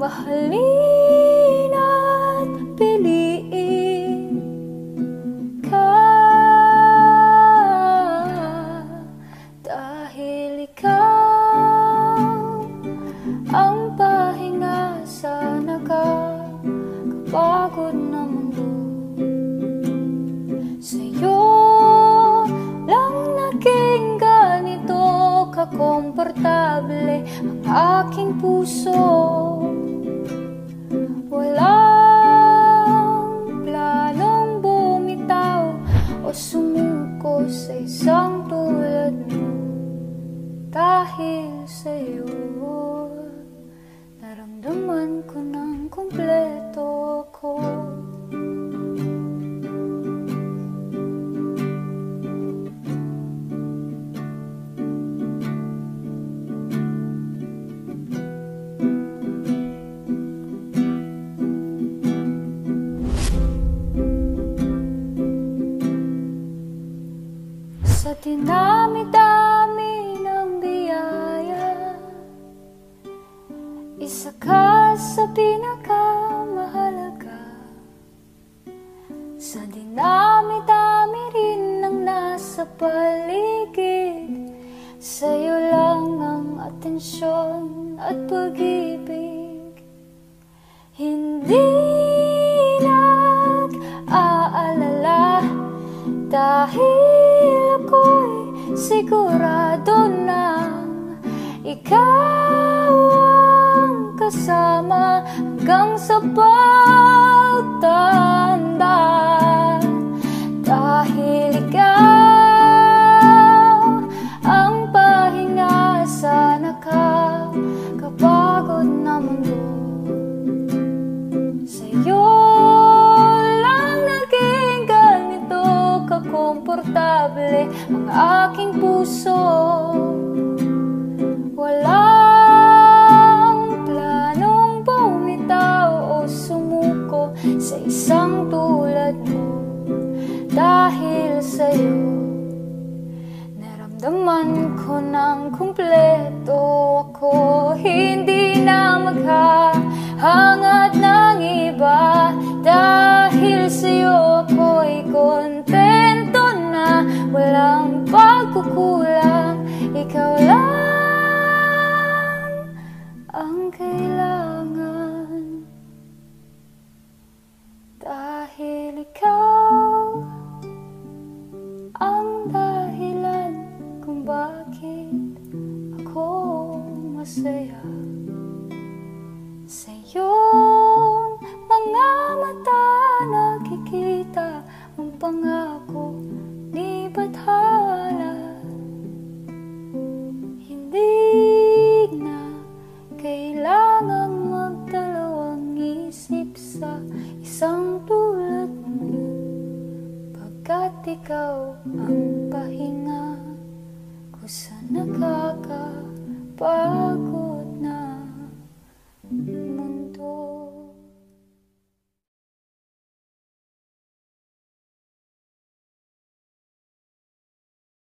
Mahalin at piliin ka, dahil ikaw ang pahinga sa nakakapagod na mundo. Sa'yo lang naging ganito kakomportable ang aking puso. Walang planong bumitaw o sumuko sa isang tulad mo. Dahil sa'yo, naramdaman ko ng kumpleto ako. Sa dinami-dami ng biyaya, isa ka sa pinakamahalaga. Sa dinami-dami rin ng nasa paligid, sa'yo lang ang atensyon at pag-ibig. Hindi nag-aalala dahil ako'y sigurado na ikaw ang kasama hanggang sa pagtanda. Dahil ikaw ang pahinga sa nakakapagod na mundo. Sa'yo komportable ang aking puso. Walang planong bumitaw o sumuko sa isang tulad mo. Dahil sa'yo, naramdaman ko ng kumpleto ako. Hindi na maghahangad ng iba. Dahil sa'yo ako'y kontento na, walang pagkukulang. Ikaw lang ang kailangan. Dahil ikaw ang dahilan kung bakit ako masaya. Sa iyong mga mata nakikita ang pangako ni Bathala. Hindi na kailangang magdalawang isip sa isang tulad mo, pagkat ikaw ang pahinga ko sa nakakapagod.